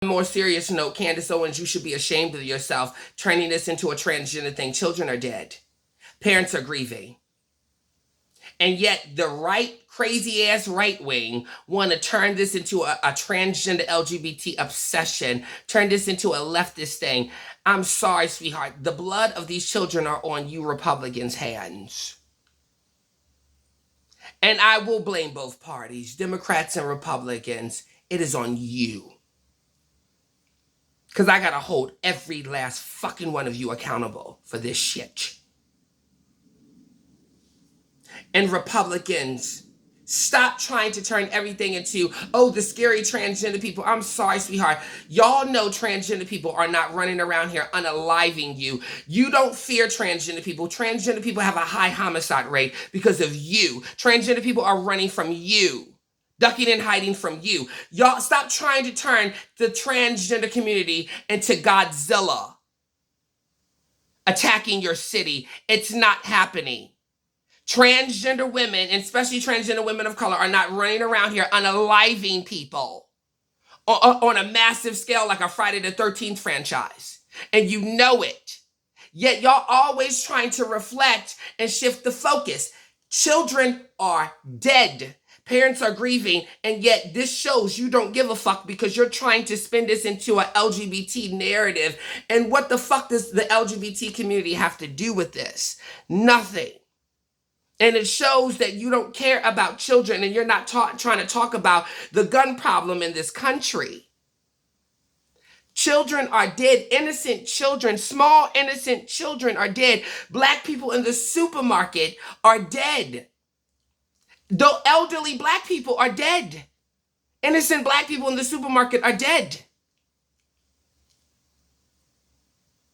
More serious note, Candace Owens, you should be ashamed of yourself turning this into a transgender thing. Children are dead. Parents are grieving. And yet the right, crazy ass right wing want to turn this into a transgender LGBT obsession, turn this into a leftist thing. I'm sorry, sweetheart. The blood of these children are on you Republicans' hands. And I will blame both parties, Democrats and Republicans. It is on you. Because I got to hold every last fucking one of you accountable for this shit. And Republicans, stop trying to turn everything into, oh, the scary transgender people. I'm sorry, sweetheart. Y'all know transgender people are not running around here unaliving you. You don't fear transgender people. Transgender people have a high homicide rate because of you. Transgender people are running from you. Ducking and hiding from you. Y'all stop trying to turn the transgender community into Godzilla attacking your city. It's not happening. Transgender women, and especially transgender women of color, are not running around here unaliving people on a massive scale like a Friday the 13th franchise. And you know it. Yet y'all always trying to reflect and shift the focus. Children are dead. Parents are grieving, and yet this shows you don't give a fuck because you're trying to spin this into an LGBT narrative. And what the fuck does the LGBT community have to do with this? Nothing. And it shows that you don't care about children, and you're not trying to talk about the gun problem in this country. Children are dead. Innocent children, small innocent children are dead. Black people in the supermarket are dead. The elderly black people are dead. Innocent black people in the supermarket are dead.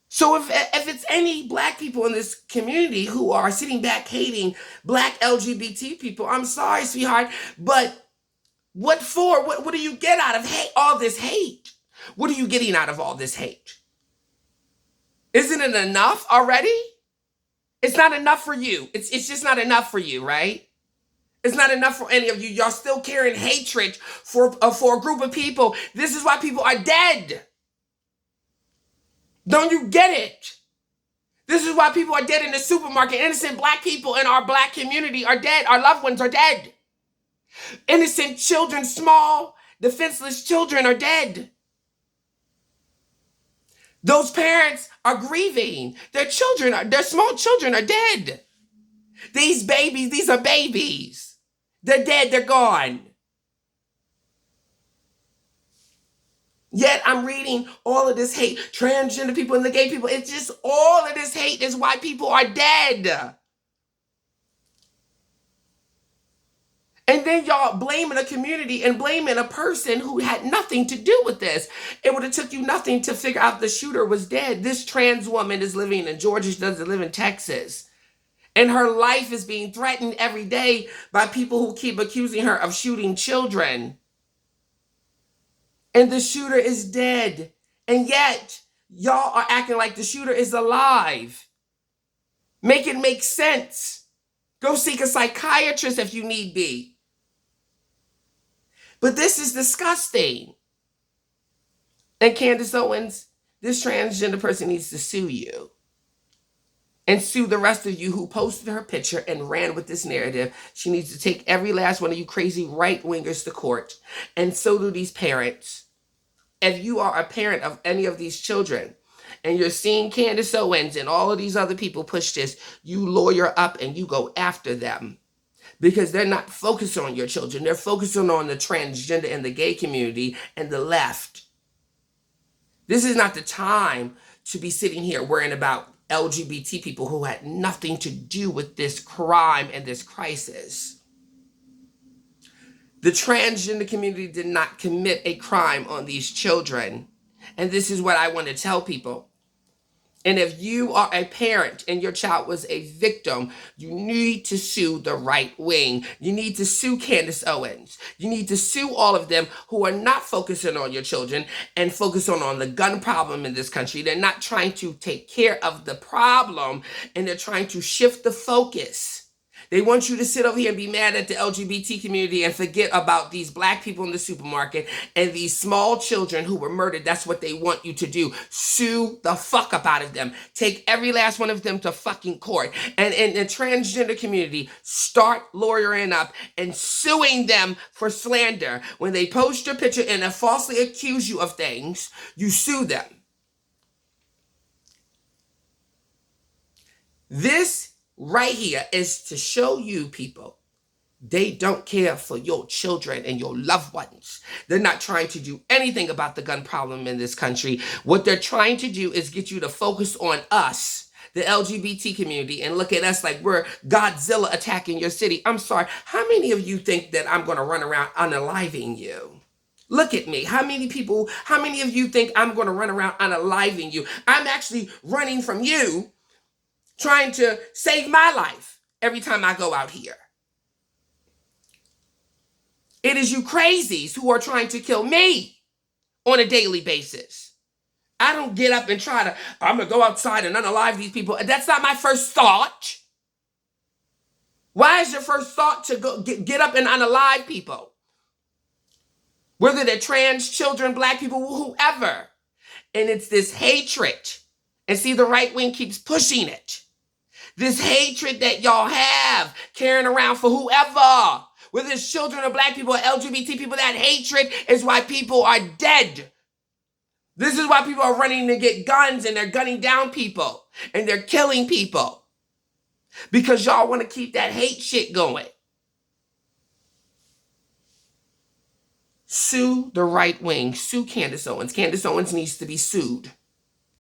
So if it's any black people in this community who are sitting back hating black LGBT people, I'm sorry, sweetheart, but what for? What do you get out of all this hate? What are you getting out of all this hate? Isn't it enough already? It's not enough for you. It's just not enough for you, right? It's not enough for any of you. Y'all still carrying hatred for a group of people. This is why people are dead. Don't you get it? This is why people are dead in the supermarket. Innocent black people in our black community are dead. Our loved ones are dead. Innocent children, small, defenseless children are dead. Those parents are grieving. Their small children are dead. These babies, these are babies. They're dead, they're gone. Yet I'm reading all of this hate, transgender people and the gay people. It's just all of this hate is why people are dead. And then y'all blaming a community and blaming a person who had nothing to do with this. It would have took you nothing to figure out the shooter was dead. This trans woman is living in Georgia. She doesn't live in Texas. And her life is being threatened every day by people who keep accusing her of shooting children. And the shooter is dead. And yet, y'all are acting like the shooter is alive. Make it make sense. Go seek a psychiatrist if you need be. But this is disgusting. And Candace Owens, this transgender person needs to sue you. And sue the rest of you who posted her picture and ran with this narrative. She needs to take every last one of you crazy right-wingers to court. And so do these parents. If you are a parent of any of these children and you're seeing Candace Owens and all of these other people push this, you lawyer up and you go after them. Because they're not focused on your children. They're focusing on the transgender and the gay community and the left. This is not the time to be sitting here worrying about LGBT people who had nothing to do with this crime and this crisis. The transgender community did not commit a crime on these children. And this is what I want to tell people. And if you are a parent and your child was a victim, you need to sue the right wing. You need to sue Candace Owens. You need to sue all of them who are not focusing on your children and focusing on the gun problem in this country. They're not trying to take care of the problem, and they're trying to shift the focus. They want you to sit over here and be mad at the LGBT community and forget about these black people in the supermarket and these small children who were murdered. That's what they want you to do. Sue the fuck up out of them. Take every last one of them to fucking court. And in the transgender community, start lawyering up and suing them for slander. When they post your picture and they falsely accuse you of things, you sue them. This right here is to show you people, they don't care for your children and your loved ones. They're not trying to do anything about the gun problem in this country. What they're trying to do is get you to focus on us, the LGBT community, and look at us like we're Godzilla attacking your city. I'm sorry, how many of you think that I'm going to run around unaliving you? Look at me. How many of you think I'm going to run around unaliving you? I'm actually running from you, trying to save my life every time I go out here. It is you crazies who are trying to kill me on a daily basis. I don't get up and I'm going to go outside and unalive these people. That's not my first thought. Why is your first thought to go get up and unalive people? Whether they're trans, children, black people, whoever. And it's this hatred. And see, the right wing keeps pushing it. This hatred that y'all have, carrying around for whoever, whether it's children or black people or LGBT people, that hatred is why people are dead. This is why people are running to get guns and they're gunning down people and they're killing people. Because y'all want to keep that hate shit going. Sue the right wing. Sue Candace Owens. Candace Owens needs to be sued.